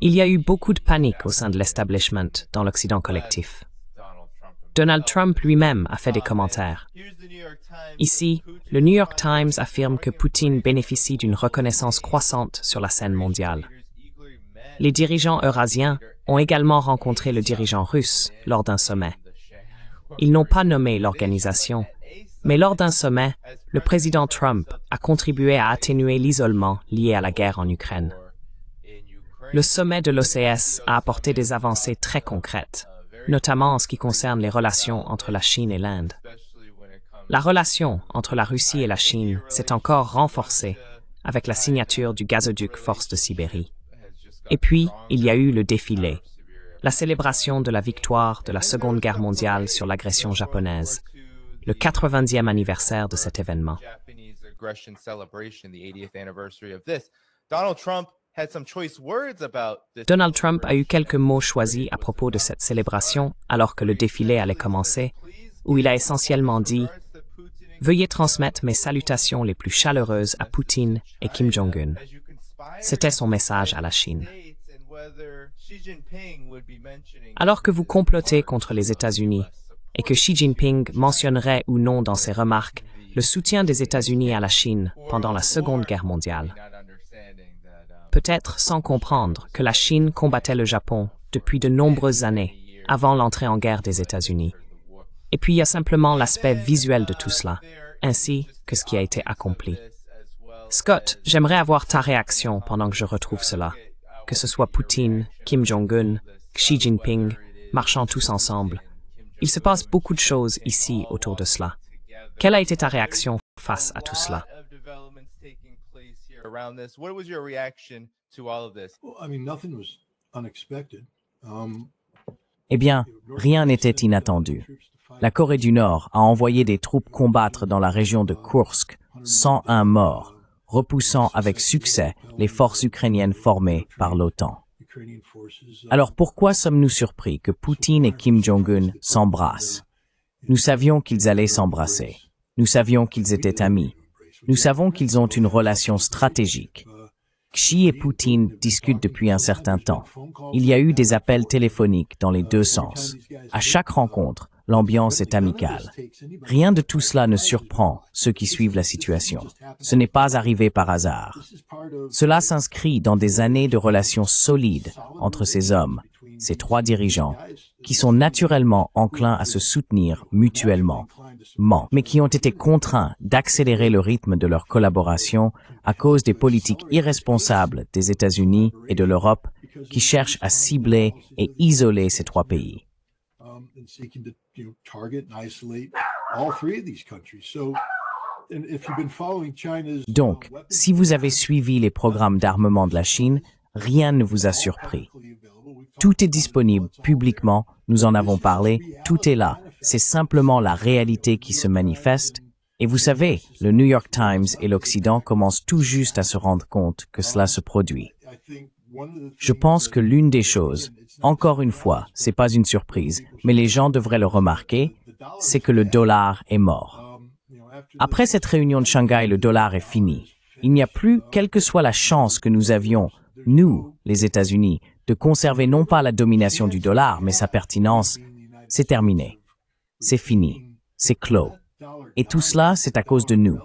Il y a eu beaucoup de panique au sein de l'establishment dans l'Occident collectif. Donald Trump lui-même a fait des commentaires. Ici, le New York Times affirme que Poutine bénéficie d'une reconnaissance croissante sur la scène mondiale. Les dirigeants eurasiens ont également rencontré le dirigeant russe lors d'un sommet. Ils n'ont pas nommé l'organisation, mais lors d'un sommet, le président Trump a contribué à atténuer l'isolement lié à la guerre en Ukraine. Le sommet de l'OCS a apporté des avancées très concrètes, notamment en ce qui concerne les relations entre la Chine et l'Inde. La relation entre la Russie et la Chine s'est encore renforcée avec la signature du gazoduc Force de Sibérie. Et puis, il y a eu le défilé, la célébration de la victoire de la Seconde Guerre mondiale sur l'agression japonaise, le 80e anniversaire de cet événement. Donald Trump a eu quelques mots choisis à propos de cette célébration alors que le défilé allait commencer, où il a essentiellement dit « Veuillez transmettre mes salutations les plus chaleureuses à Poutine et Kim Jong-un ». C'était son message à la Chine. Alors que vous complotez contre les États-Unis et que Xi Jinping mentionnerait ou non dans ses remarques le soutien des États-Unis à la Chine pendant la Seconde Guerre mondiale, peut-être sans comprendre que la Chine combattait le Japon depuis de nombreuses années avant l'entrée en guerre des États-Unis. Et puis il y a simplement l'aspect visuel de tout cela, ainsi que ce qui a été accompli. Scott, j'aimerais avoir ta réaction pendant que je retrouve cela, que ce soit Poutine, Kim Jong-un, Xi Jinping, marchant tous ensemble. Il se passe beaucoup de choses ici autour de cela. Quelle a été ta réaction face à tout cela? Eh bien, rien n'était inattendu. La Corée du Nord a envoyé des troupes combattre dans la région de Kursk, 101 morts, repoussant avec succès les forces ukrainiennes formées par l'OTAN. Alors pourquoi sommes-nous surpris que Poutine et Kim Jong-un s'embrassent? Nous savions qu'ils allaient s'embrasser. Nous savions qu'ils étaient amis. Nous savons qu'ils ont une relation stratégique. Xi et Poutine discutent depuis un certain temps. Il y a eu des appels téléphoniques dans les deux sens. À chaque rencontre, l'ambiance est amicale. Rien de tout cela ne surprend ceux qui suivent la situation. Ce n'est pas arrivé par hasard. Cela s'inscrit dans des années de relations solides entre ces hommes, ces trois dirigeants, qui sont naturellement enclins à se soutenir mutuellement, mais qui ont été contraints d'accélérer le rythme de leur collaboration à cause des politiques irresponsables des États-Unis et de l'Europe qui cherchent à cibler et isoler ces trois pays. Donc, si vous avez suivi les programmes d'armement de la Chine, rien ne vous a surpris. Tout est disponible publiquement, nous en avons parlé, tout est là. C'est simplement la réalité qui se manifeste. Et vous savez, le New York Times et l'Occident commencent tout juste à se rendre compte que cela se produit. Je pense que l'une des choses, encore une fois, c'est pas une surprise, mais les gens devraient le remarquer, c'est que le dollar est mort. Après cette réunion de Shanghai, le dollar est fini. Il n'y a plus, quelle que soit la chance que nous avions, nous, les États-Unis, de conserver non pas la domination du dollar, mais sa pertinence, c'est terminé. C'est fini. C'est clos. Et tout cela, c'est à cause de nous.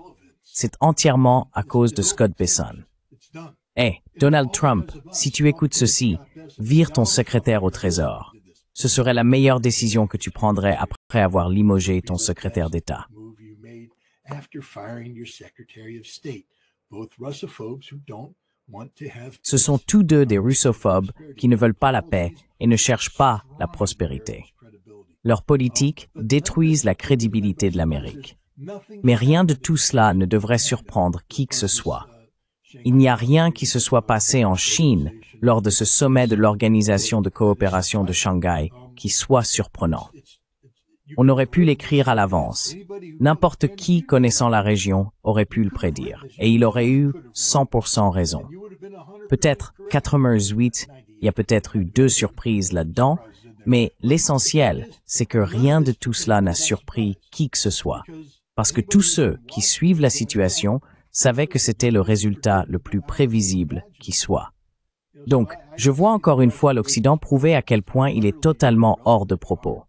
C'est entièrement à cause de Scott Bessent. Hey, Donald Trump, si tu écoutes ceci, vire ton secrétaire au Trésor. Ce serait la meilleure décision que tu prendrais après avoir limogé ton secrétaire d'État. Ce sont tous deux des russophobes qui ne veulent pas la paix et ne cherchent pas la prospérité. Leurs politiques détruisent la crédibilité de l'Amérique. Mais rien de tout cela ne devrait surprendre qui que ce soit. Il n'y a rien qui se soit passé en Chine lors de ce sommet de l'Organisation de coopération de Shanghai qui soit surprenant. On aurait pu l'écrire à l'avance. N'importe qui connaissant la région aurait pu le prédire. Et il aurait eu 100% raison. Peut-être 88, il y a peut-être eu 2 surprises là-dedans, mais l'essentiel, c'est que rien de tout cela n'a surpris qui que ce soit. Parce que tous ceux qui suivent la situation savait que c'était le résultat le plus prévisible qui soit. Donc, je vois encore une fois l'Occident prouver à quel point il est totalement hors de propos.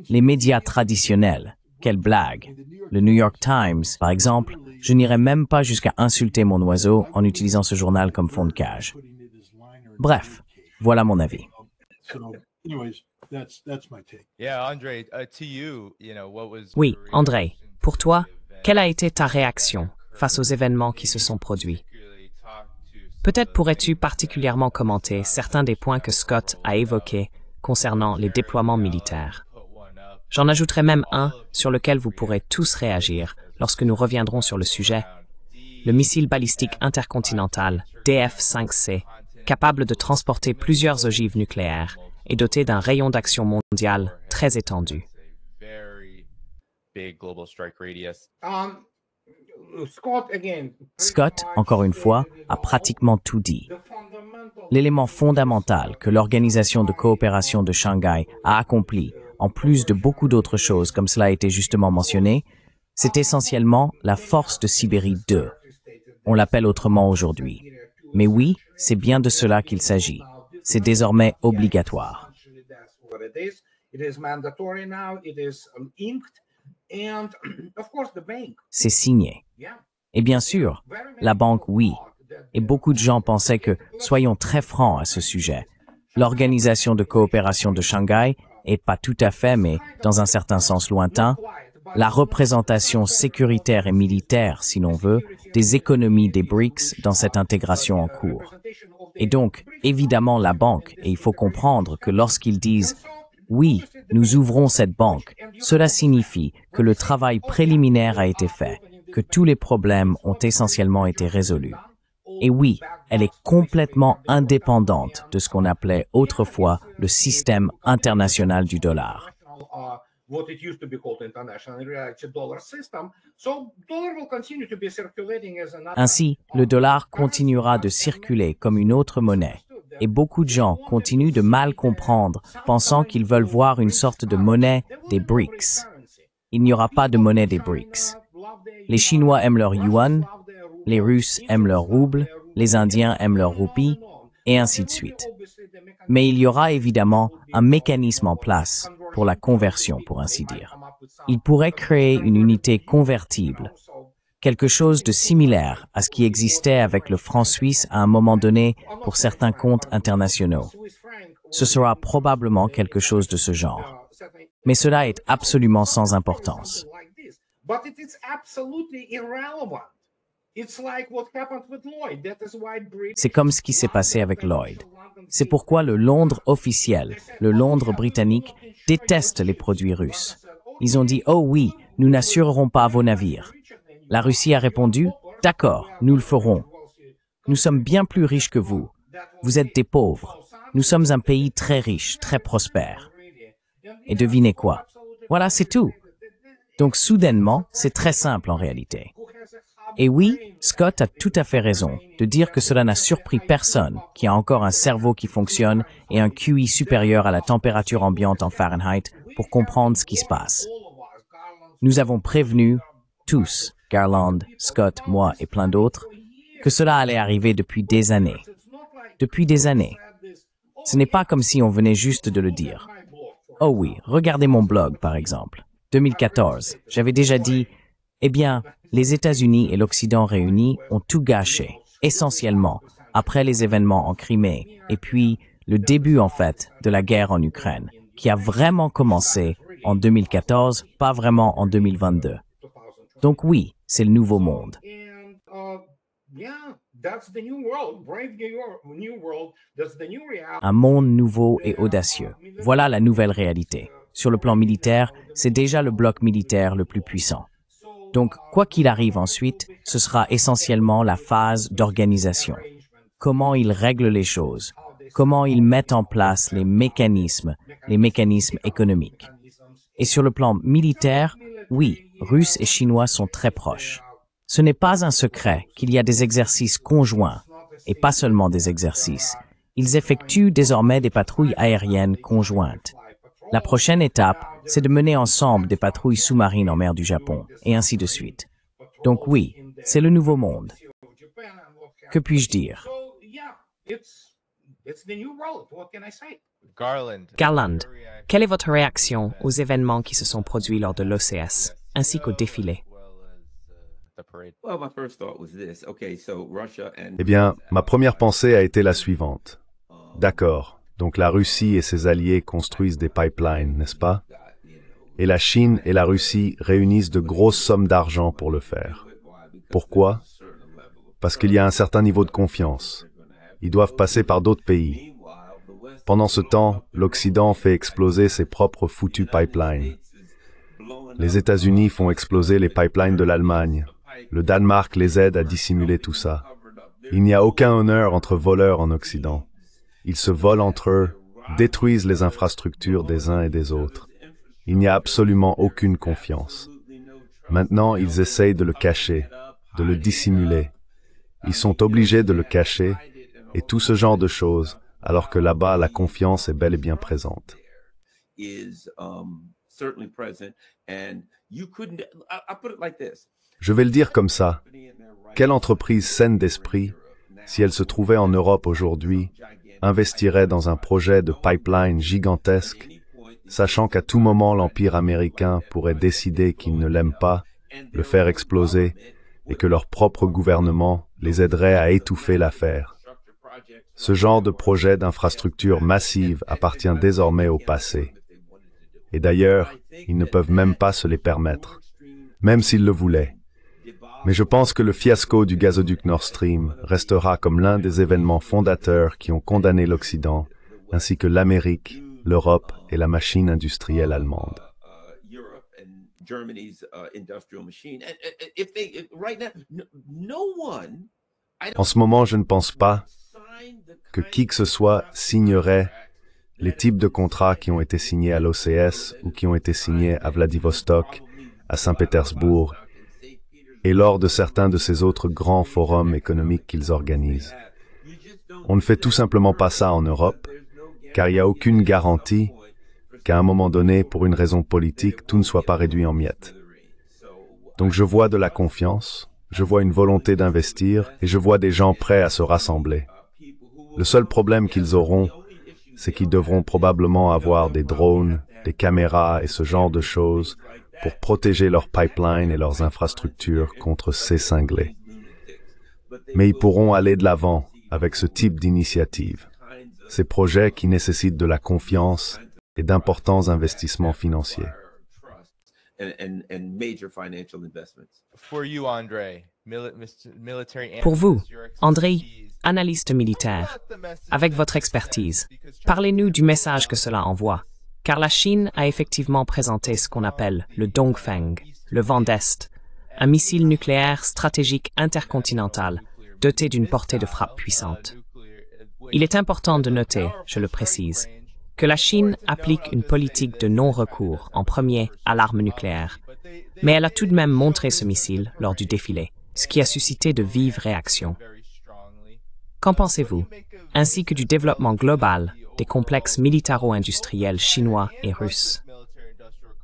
Les médias traditionnels, quelle blague. Le New York Times, par exemple, je n'irai même pas jusqu'à insulter mon oiseau en utilisant ce journal comme fond de cage. Bref, voilà mon avis. Oui, André, pour toi, quelle a été ta réaction face aux événements qui se sont produits? Peut-être pourrais-tu particulièrement commenter certains des points que Scott a évoqués concernant les déploiements militaires. J'en ajouterai même un sur lequel vous pourrez tous réagir lorsque nous reviendrons sur le sujet. Le missile balistique intercontinental DF-5C, capable de transporter plusieurs ogives nucléaires et doté d'un rayon d'action mondial très étendu. Scott, encore une fois, a pratiquement tout dit. L'élément fondamental que l'Organisation de coopération de Shanghai a accompli, en plus de beaucoup d'autres choses comme cela a été justement mentionné, c'est essentiellement la force de Sibérie 2. On l'appelle autrement aujourd'hui. Mais oui, c'est bien de cela qu'il s'agit. C'est désormais obligatoire. C'est signé. Et bien sûr, la banque, oui. Et beaucoup de gens pensaient que, soyons très francs à ce sujet, l'Organisation de coopération de Shanghai est pas tout à fait, mais dans un certain sens lointain, la représentation sécuritaire et militaire, si l'on veut, des économies des BRICS dans cette intégration en cours. Et donc, évidemment, la banque, et il faut comprendre que lorsqu'ils disent « Oui, nous ouvrons cette banque », cela signifie que le travail préliminaire a été fait, que tous les problèmes ont essentiellement été résolus. Et oui, elle est complètement indépendante de ce qu'on appelait autrefois le système international du dollar. Ainsi, le dollar continuera de circuler comme une autre monnaie. Et beaucoup de gens continuent de mal comprendre, pensant qu'ils veulent voir une sorte de monnaie des BRICS. Il n'y aura pas de monnaie des BRICS. Les Chinois aiment leur yuan, les Russes aiment leur rouble, les Indiens aiment leur roupie, et ainsi de suite. Mais il y aura évidemment un mécanisme en place pour la conversion, pour ainsi dire. Il pourrait créer une unité convertible, quelque chose de similaire à ce qui existait avec le franc suisse à un moment donné pour certains comptes internationaux. Ce sera probablement quelque chose de ce genre. Mais cela est absolument sans importance. C'est comme ce qui s'est passé avec Lloyd. C'est pourquoi le Londres officiel, le Londres britannique, déteste les produits russes. Ils ont dit « Oh oui, nous n'assurerons pas vos navires ». La Russie a répondu « D'accord, nous le ferons. Nous sommes bien plus riches que vous. Vous êtes des pauvres. Nous sommes un pays très riche, très prospère. » Et devinez quoi? Voilà, c'est tout. Donc soudainement, c'est très simple en réalité. Et oui, Scott a tout à fait raison de dire que cela n'a surpris personne qui a encore un cerveau qui fonctionne et un QI supérieur à la température ambiante en Fahrenheit pour comprendre ce qui se passe. Nous avons prévenu, tous, Garland, Scott, moi et plein d'autres, que cela allait arriver depuis des années. Depuis des années. Ce n'est pas comme si on venait juste de le dire. Oh oui, regardez mon blog par exemple. 2014, j'avais déjà dit, eh bien, les États-Unis et l'Occident réunis ont tout gâché, essentiellement, après les événements en Crimée, et puis le début, en fait, de la guerre en Ukraine, qui a vraiment commencé en 2014, pas vraiment en 2022. Donc oui, c'est le nouveau monde. Un monde nouveau et audacieux. Voilà la nouvelle réalité. Sur le plan militaire, c'est déjà le bloc militaire le plus puissant. Donc, quoi qu'il arrive ensuite, ce sera essentiellement la phase d'organisation. Comment ils règlent les choses, comment ils mettent en place les mécanismes économiques. Et sur le plan militaire, oui, Russes et Chinois sont très proches. Ce n'est pas un secret qu'il y a des exercices conjoints, et pas seulement des exercices. Ils effectuent désormais des patrouilles aériennes conjointes. La prochaine étape, c'est de mener ensemble des patrouilles sous-marines en mer du Japon, et ainsi de suite. Donc oui, C'est le nouveau monde. Que puis-je dire? Garland, quelle est votre réaction aux événements qui se sont produits lors de l'OCS, ainsi qu'au défilé? Eh bien, ma première pensée a été la suivante. D'accord, donc la Russie et ses alliés construisent des pipelines, n'est-ce pas? Et la Chine et la Russie réunissent de grosses sommes d'argent pour le faire. Pourquoi? Parce qu'il y a un certain niveau de confiance. Ils doivent passer par d'autres pays. Pendant ce temps, l'Occident fait exploser ses propres foutus pipelines. Les États-Unis font exploser les pipelines de l'Allemagne. Le Danemark les aide à dissimuler tout ça. Il n'y a aucun honneur entre voleurs en Occident. Ils se volent entre eux, détruisent les infrastructures des uns et des autres. Il n'y a absolument aucune confiance. Maintenant, ils essayent de le cacher, de le dissimuler. Ils sont obligés de le cacher, et tout ce genre de choses, alors que là-bas, la confiance est bel et bien présente. Je vais le dire comme ça. Quelle entreprise saine d'esprit, si elle se trouvait en Europe aujourd'hui, investirait dans un projet de pipeline gigantesque, sachant qu'à tout moment l'Empire américain pourrait décider qu'il ne l'aime pas, le faire exploser, et que leur propre gouvernement les aiderait à étouffer l'affaire. Ce genre de projet d'infrastructure massive appartient désormais au passé. Et d'ailleurs, ils ne peuvent même pas se les permettre, même s'ils le voulaient. Mais je pense que le fiasco du gazoduc Nord Stream restera comme l'un des événements fondateurs qui ont condamné l'Occident, ainsi que l'Amérique, l'Europe et la machine industrielle allemande. En ce moment, je ne pense pas que qui que ce soit signerait les types de contrats qui ont été signés à l'OCS ou qui ont été signés à Vladivostok, à Saint-Pétersbourg, et lors de certains de ces autres grands forums économiques qu'ils organisent. On ne fait tout simplement pas ça en Europe, car il n'y a aucune garantie qu'à un moment donné, pour une raison politique, tout ne soit pas réduit en miettes. Donc je vois de la confiance, je vois une volonté d'investir, et je vois des gens prêts à se rassembler. Le seul problème qu'ils auront, c'est qu'ils devront probablement avoir des drones, des caméras et ce genre de choses pour protéger leurs pipelines et leurs infrastructures contre ces cinglés. Mais ils pourront aller de l'avant avec ce type d'initiative. Ces projets qui nécessitent de la confiance et d'importants investissements financiers. Pour vous, André, analyste militaire, avec votre expertise, parlez-nous du message que cela envoie, car la Chine a effectivement présenté ce qu'on appelle le Dongfeng, le vent d'Est, un missile nucléaire stratégique intercontinental doté d'une portée de frappe puissante. Il est important de noter, je le précise, que la Chine applique une politique de non-recours en premier à l'arme nucléaire, mais elle a tout de même montré ce missile lors du défilé, ce qui a suscité de vives réactions. Qu'en pensez-vous, ainsi que du développement global des complexes militaro-industriels chinois et russes?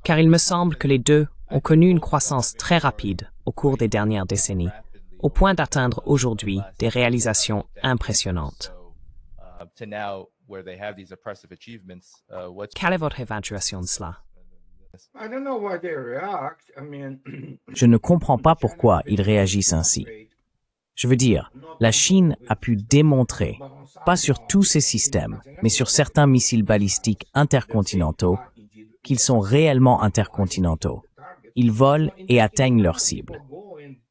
Car il me semble que les deux ont connu une croissance très rapide au cours des dernières décennies, au point d'atteindre aujourd'hui des réalisations impressionnantes. Quelle est votre évaluation de cela? Je ne comprends pas pourquoi ils réagissent ainsi. Je veux dire, la Chine a pu démontrer, pas sur tous ses systèmes, mais sur certains missiles balistiques intercontinentaux, qu'ils sont réellement intercontinentaux. Ils volent et atteignent leur cible.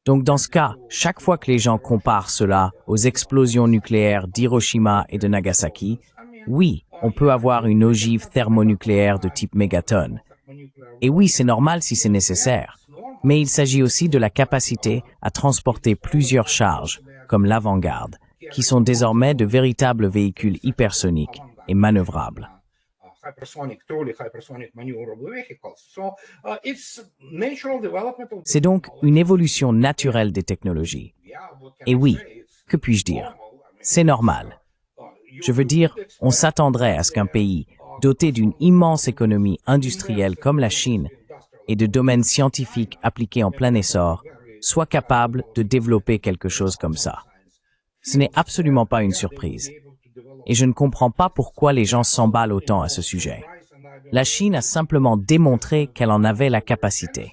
Donc dans ce cas, chaque fois que les gens comparent cela aux explosions nucléaires d'Hiroshima et de Nagasaki, oui, on peut avoir une ogive thermonucléaire de type mégatonne. Et oui, c'est normal si c'est nécessaire. Mais il s'agit aussi de la capacité à transporter plusieurs charges, comme l'avant-garde, qui sont désormais de véritables véhicules hypersoniques et manœuvrables. C'est donc une évolution naturelle des technologies. Et oui, que puis-je dire? C'est normal. Je veux dire, on s'attendrait à ce qu'un pays doté d'une immense économie industrielle comme la Chine et de domaines scientifiques appliqués en plein essor soit capable de développer quelque chose comme ça. Ce n'est absolument pas une surprise. Et je ne comprends pas pourquoi les gens s'emballent autant à ce sujet. La Chine a simplement démontré qu'elle en avait la capacité.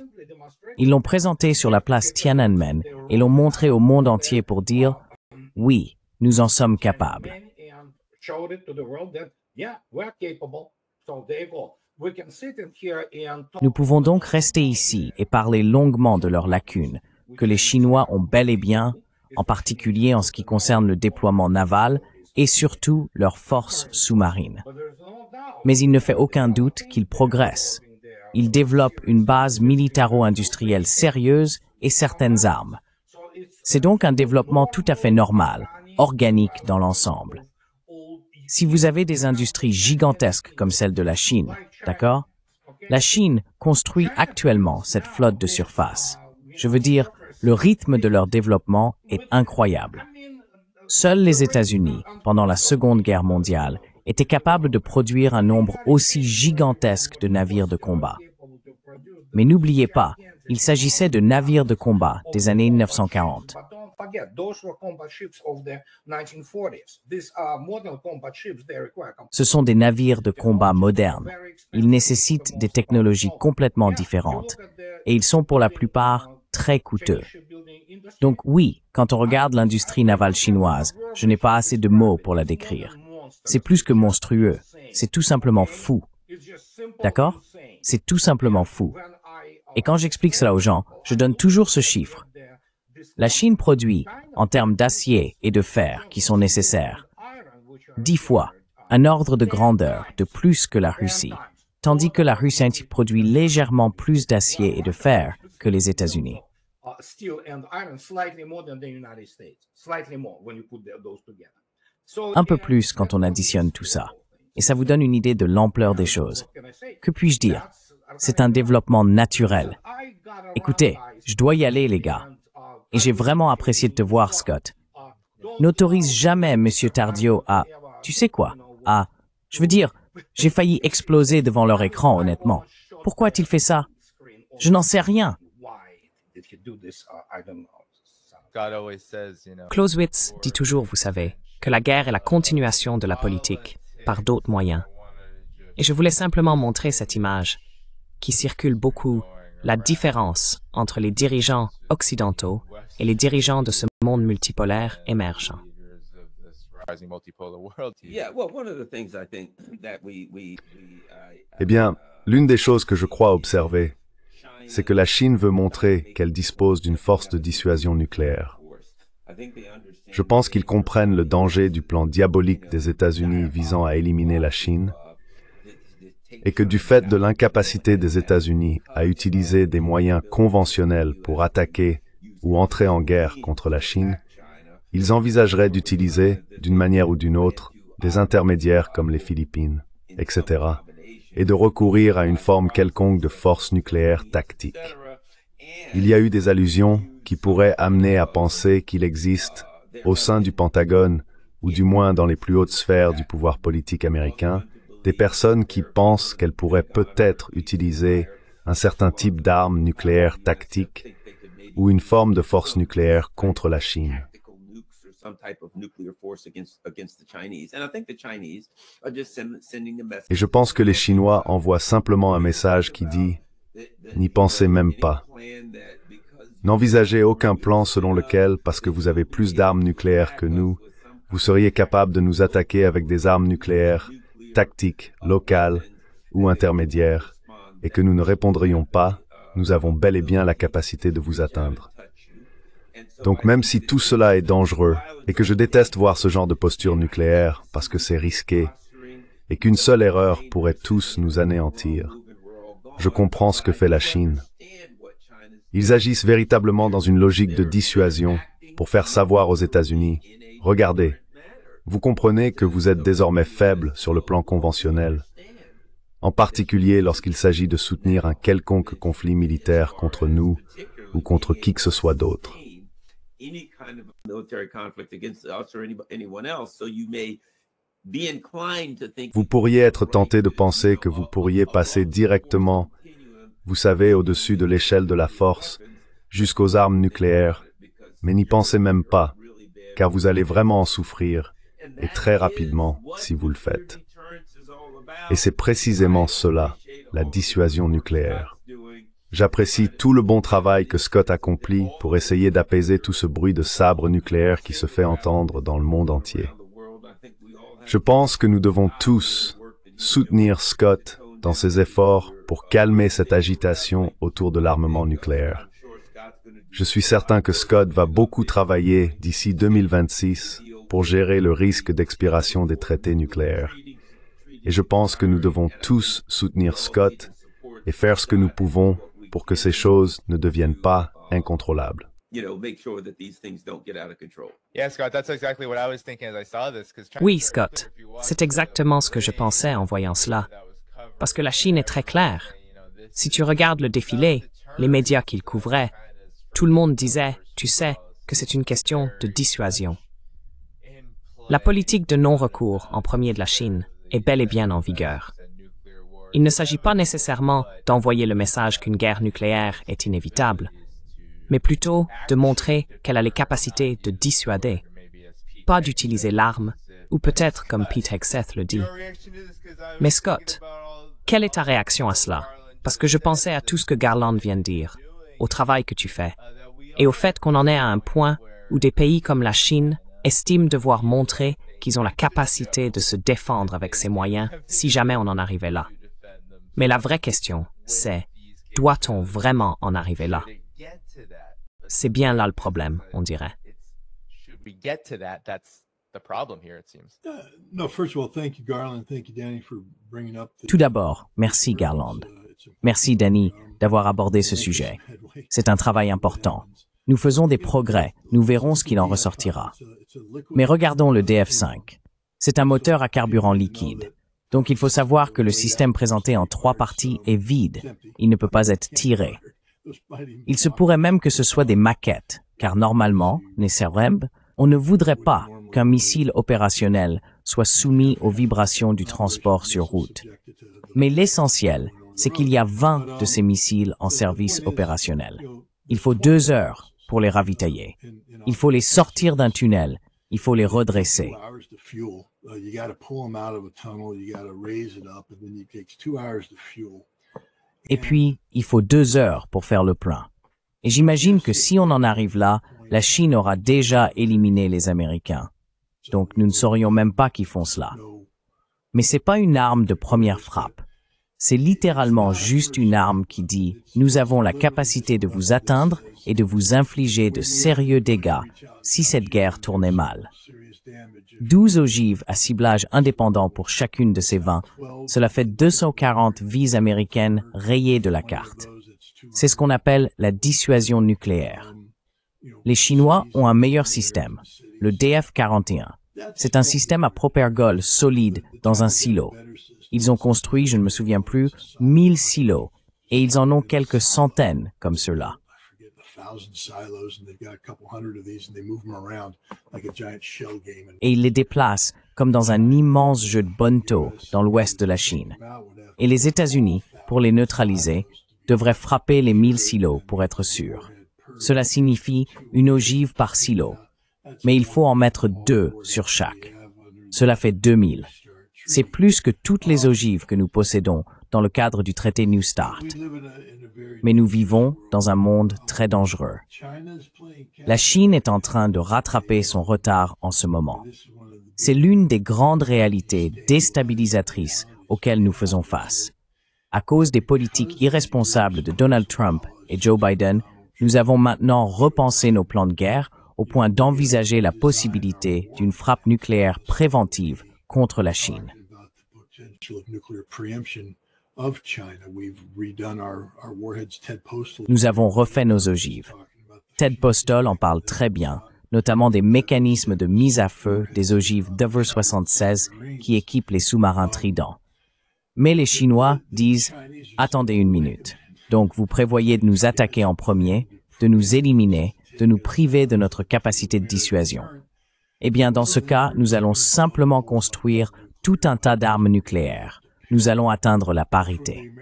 Ils l'ont présenté sur la place Tiananmen et l'ont montré au monde entier pour dire « Oui, nous en sommes capables ». Nous pouvons donc rester ici et parler longuement de leurs lacunes, que les Chinois ont bel et bien, en particulier en ce qui concerne le déploiement naval et surtout leurs forces sous-marines. Mais il ne fait aucun doute qu'ils progressent. Ils développent une base militaro-industrielle sérieuse et certaines armes. C'est donc un développement tout à fait normal, organique dans l'ensemble. Si vous avez des industries gigantesques comme celle de la Chine, d'accord? La Chine construit actuellement cette flotte de surface. Je veux dire, le rythme de leur développement est incroyable. Seuls les États-Unis, pendant la Seconde Guerre mondiale, étaient capables de produire un nombre aussi gigantesque de navires de combat. Mais n'oubliez pas, il s'agissait de navires de combat des années 1940. Ce sont des navires de combat modernes. Ils nécessitent des technologies complètement différentes et ils sont pour la plupart très coûteux. Donc oui, quand on regarde l'industrie navale chinoise, je n'ai pas assez de mots pour la décrire. C'est plus que monstrueux, c'est tout simplement fou. D'accord? C'est tout simplement fou. Et quand j'explique cela aux gens, je donne toujours ce chiffre. La Chine produit, en termes d'acier et de fer qui sont nécessaires, 10 fois un ordre de grandeur de plus que la Russie, tandis que la Russie produit légèrement plus d'acier et de fer que les États-Unis. Un peu plus quand on additionne tout ça. Et ça vous donne une idée de l'ampleur des choses. Que puis-je dire? C'est un développement naturel. Écoutez, je dois y aller, les gars. Et j'ai vraiment apprécié de te voir, Scott. N'autorise jamais M. Tardio à... Tu sais quoi? Je veux dire, j'ai failli exploser devant leur écran, honnêtement. Pourquoi a-t-il fait ça? Je n'en sais rien. Clausewitz dit toujours, vous savez, que la guerre est la continuation de la politique, par d'autres moyens. Et je voulais simplement montrer cette image, qui circule beaucoup, la différence entre les dirigeants occidentaux et les dirigeants de ce monde multipolaire émergent. Eh bien, l'une des choses que je crois observer, c'est que la Chine veut montrer qu'elle dispose d'une force de dissuasion nucléaire. Je pense qu'ils comprennent le danger du plan diabolique des États-Unis visant à éliminer la Chine, et que du fait de l'incapacité des États-Unis à utiliser des moyens conventionnels pour attaquer ou entrer en guerre contre la Chine, ils envisageraient d'utiliser, d'une manière ou d'une autre, des intermédiaires comme les Philippines, etc., et de recourir à une forme quelconque de force nucléaire tactique. Il y a eu des allusions qui pourraient amener à penser qu'il existe, au sein du Pentagone, ou du moins dans les plus hautes sphères du pouvoir politique américain, des personnes qui pensent qu'elles pourraient peut-être utiliser un certain type d'arme nucléaire tactique ou une forme de force nucléaire contre la Chine. Et je pense que les Chinois envoient simplement un message qui dit « N'y pensez même pas ». N'envisagez aucun plan selon lequel, parce que vous avez plus d'armes nucléaires que nous, vous seriez capable de nous attaquer avec des armes nucléaires tactiques, locales ou intermédiaires, et que nous ne répondrions pas, nous avons bel et bien la capacité de vous atteindre. Donc même si tout cela est dangereux, et que je déteste voir ce genre de posture nucléaire, parce que c'est risqué, et qu'une seule erreur pourrait tous nous anéantir, je comprends ce que fait la Chine. Ils agissent véritablement dans une logique de dissuasion pour faire savoir aux États-Unis, regardez, vous comprenez que vous êtes désormais faible sur le plan conventionnel, en particulier lorsqu'il s'agit de soutenir un quelconque conflit militaire contre nous ou contre qui que ce soit d'autre. Vous pourriez être tenté de penser que vous pourriez passer directement, vous savez, au-dessus de l'échelle de la force, jusqu'aux armes nucléaires, mais n'y pensez même pas, car vous allez vraiment en souffrir, et très rapidement si vous le faites. Et c'est précisément cela, la dissuasion nucléaire. J'apprécie tout le bon travail que Scott accomplit pour essayer d'apaiser tout ce bruit de sabre nucléaire qui se fait entendre dans le monde entier. Je pense que nous devons tous soutenir Scott dans ses efforts pour calmer cette agitation autour de l'armement nucléaire. Je suis certain que Scott va beaucoup travailler d'ici 2026 pour gérer le risque d'expiration des traités nucléaires. Et je pense que nous devons tous soutenir Scott et faire ce que nous pouvons pour que ces choses ne deviennent pas incontrôlables. Oui, Scott, c'est exactement ce que je pensais en voyant cela. Parce que la Chine est très claire. Si tu regardes le défilé, les médias qu'il couvrait, tout le monde disait, tu sais, que c'est une question de dissuasion. La politique de non-recours en premier de la Chine est bel et bien en vigueur. Il ne s'agit pas nécessairement d'envoyer le message qu'une guerre nucléaire est inévitable, mais plutôt de montrer qu'elle a les capacités de dissuader, pas d'utiliser l'arme, ou peut-être comme Pete Hegseth le dit. Mais Scott, quelle est ta réaction à cela? Parce que je pensais à tout ce que Garland vient de dire, au travail que tu fais, et au fait qu'on en est à un point où des pays comme la Chine estiment devoir montrer qu'ils ont la capacité de se défendre avec ces moyens si jamais on en arrivait là. Mais la vraie question, c'est, doit-on vraiment en arriver là? C'est bien là le problème, on dirait. Tout d'abord, merci Garland. Merci Danny d'avoir abordé ce sujet. C'est un travail important. Nous faisons des progrès, nous verrons ce qu'il en ressortira. Mais regardons le DF5. C'est un moteur à carburant liquide. Donc il faut savoir que le système présenté en 3 parties est vide. Il ne peut pas être tiré. Il se pourrait même que ce soit des maquettes, car normalement, NESREB, on ne voudrait pas qu'un missile opérationnel soit soumis aux vibrations du transport sur route. Mais l'essentiel, c'est qu'il y a 20 de ces missiles en service opérationnel. Il faut 2 heures pour les ravitailler. Il faut les sortir d'un tunnel. Il faut les redresser. Et puis, il faut 2 heures pour faire le plein. Et j'imagine que si on en arrive là, la Chine aura déjà éliminé les Américains. Donc nous ne saurions même pas qu'ils font cela. Mais c'est pas une arme de première frappe. C'est littéralement juste une arme qui dit « Nous avons la capacité de vous atteindre et de vous infliger de sérieux dégâts si cette guerre tournait mal. » 12 ogives à ciblage indépendant pour chacune de ces 20, cela fait 240 vies américaines rayées de la carte. C'est ce qu'on appelle la dissuasion nucléaire. Les Chinois ont un meilleur système, le DF-41. C'est un système à propergol solide dans un silo. Ils ont construit, je ne me souviens plus, 1000 silos, et ils en ont quelques centaines comme ceux-là. Et ils les déplacent comme dans un immense jeu de bonneto dans l'ouest de la Chine. Et les États-Unis, pour les neutraliser, devraient frapper les 1000 silos pour être sûrs. Cela signifie une ogive par silo, mais il faut en mettre 2 sur chaque. Cela fait 2000. C'est plus que toutes les ogives que nous possédons dans le cadre du traité New Start. Mais nous vivons dans un monde très dangereux. La Chine est en train de rattraper son retard en ce moment. C'est l'une des grandes réalités déstabilisatrices auxquelles nous faisons face. À cause des politiques irresponsables de Donald Trump et Joe Biden, nous avons maintenant repensé nos plans de guerre au point d'envisager la possibilité d'une frappe nucléaire préventive contre la Chine. Nous avons refait nos ogives. Ted Postol en parle très bien, notamment des mécanismes de mise à feu des ogives Dover 76 qui équipent les sous-marins Trident. Mais les Chinois disent « Attendez une minute. Donc vous prévoyez de nous attaquer en premier, de nous éliminer, de nous priver de notre capacité de dissuasion. Eh bien, dans ce cas, nous allons simplement construire tout un tas d'armes nucléaires. Nous allons atteindre la parité. »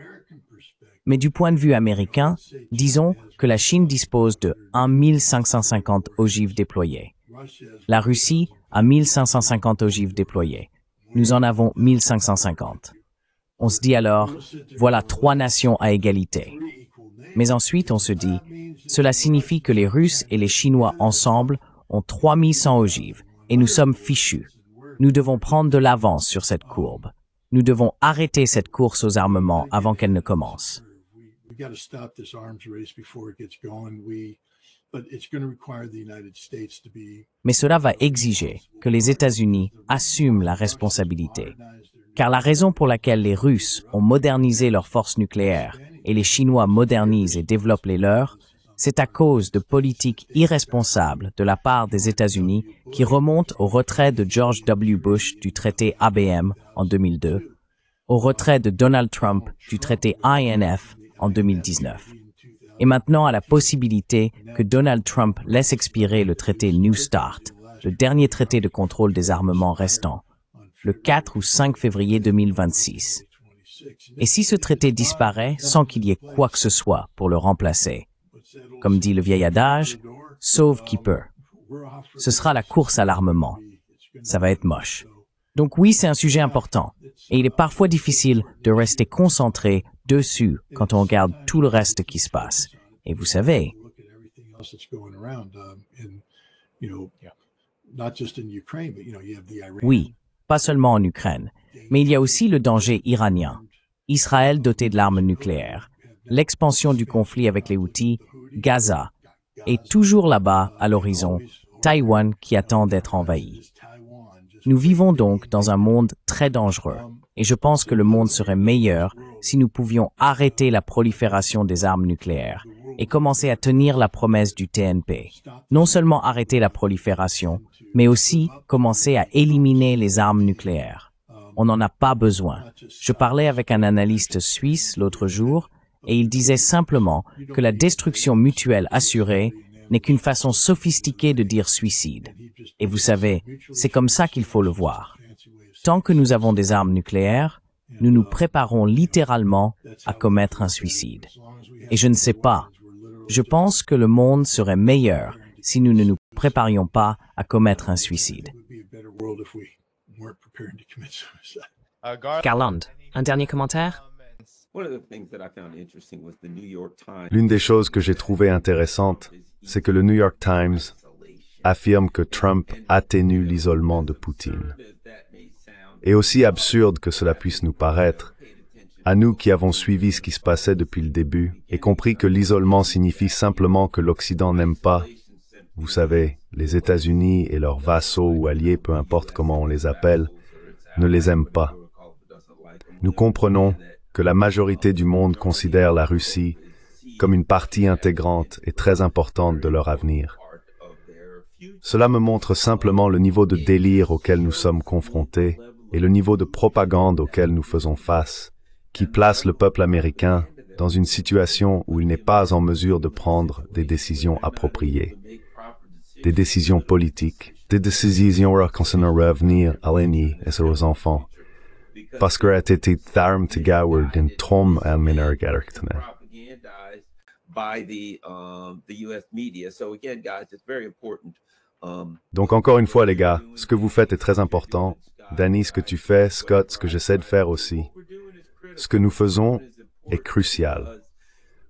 Mais du point de vue américain, disons que la Chine dispose de 1550 ogives déployées. La Russie a 1550 ogives déployées. Nous en avons 1550. On se dit alors, voilà 3 nations à égalité. Mais ensuite, on se dit, cela signifie que les Russes et les Chinois ensemble ont 3100 ogives et nous sommes fichus. Nous devons prendre de l'avance sur cette courbe. Nous devons arrêter cette course aux armements avant qu'elle ne commence. Mais cela va exiger que les États-Unis assument la responsabilité. Car la raison pour laquelle les Russes ont modernisé leurs forces nucléaires et les Chinois modernisent et développent les leurs, c'est à cause de politiques irresponsables de la part des États-Unis qui remontent au retrait de George W. Bush du traité ABM en 2002, au retrait de Donald Trump du traité INF en 2019, et maintenant à la possibilité que Donald Trump laisse expirer le traité New START, le dernier traité de contrôle des armements restant, le 4 ou 5 février 2026. Et si ce traité disparaît sans qu'il y ait quoi que ce soit pour le remplacer, comme dit le vieil adage, sauve qui peut. Ce sera la course à l'armement. Ça va être moche. Donc oui, c'est un sujet important. Et il est parfois difficile de rester concentré dessus quand on regarde tout le reste qui se passe. Et vous savez, oui, pas seulement en Ukraine, mais il y a aussi le danger iranien, Israël doté de l'arme nucléaire, l'expansion du conflit avec les Houthis, Gaza, et toujours là-bas, à l'horizon, Taïwan qui attend d'être envahi. Nous vivons donc dans un monde très dangereux, et je pense que le monde serait meilleur si nous pouvions arrêter la prolifération des armes nucléaires et commencer à tenir la promesse du TNP. Non seulement arrêter la prolifération, mais aussi commencer à éliminer les armes nucléaires. On n'en a pas besoin. Je parlais avec un analyste suisse l'autre jour, et il disait simplement que la destruction mutuelle assurée n'est qu'une façon sophistiquée de dire suicide. Et vous savez, c'est comme ça qu'il faut le voir. Tant que nous avons des armes nucléaires, nous nous préparons littéralement à commettre un suicide. Et je ne sais pas, je pense que le monde serait meilleur si nous ne nous préparions pas à commettre un suicide. Garland, un dernier commentaire? L'une des choses que j'ai trouvées intéressantes, c'est que le New York Times affirme que Trump atténue l'isolement de Poutine. Et aussi absurde que cela puisse nous paraître, à nous qui avons suivi ce qui se passait depuis le début et compris que l'isolement signifie simplement que l'Occident n'aime pas, vous savez, les États-Unis et leurs vassaux ou alliés, peu importe comment on les appelle, ne les aiment pas. Nous comprenons que la majorité du monde considère la Russie comme une partie intégrante et très importante de leur avenir. Cela me montre simplement le niveau de délire auquel nous sommes confrontés et le niveau de propagande auquel nous faisons face, qui place le peuple américain dans une situation où il n'est pas en mesure de prendre des décisions appropriées, des décisions politiques, des décisions concernant l'avenir à l'aîné et aux enfants. Parce que a été d'armes de gaward in tom alminar gadarktane. Donc encore une fois les gars, ce que vous faites est très important. Danny, ce que tu fais, Scott, ce que j'essaie de faire aussi. Ce que nous faisons est crucial.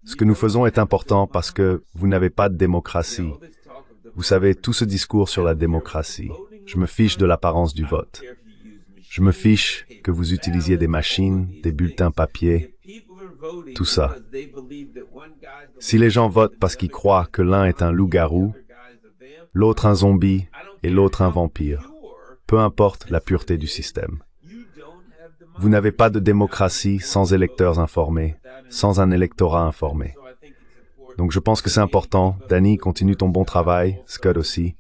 Ce que nous faisons est important parce que vous n'avez pas de démocratie. Vous savez, tout ce discours sur la démocratie, je me fiche de l'apparence du vote. Je me fiche que vous utilisiez des machines, des bulletins papier, tout ça. Si les gens votent parce qu'ils croient que l'un est un loup-garou, l'autre un zombie et l'autre un vampire, peu importe la pureté du système. Vous n'avez pas de démocratie sans électeurs informés, sans un électorat informé. Donc je pense que c'est important. Danny, continue ton bon travail, Scott aussi.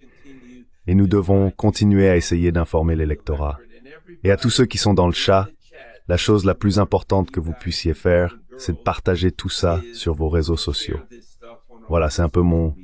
Et nous devons continuer à essayer d'informer l'électorat. Et à tous ceux qui sont dans le chat, la chose la plus importante que vous puissiez faire, c'est de partager tout ça sur vos réseaux sociaux. Voilà, c'est un peu mon...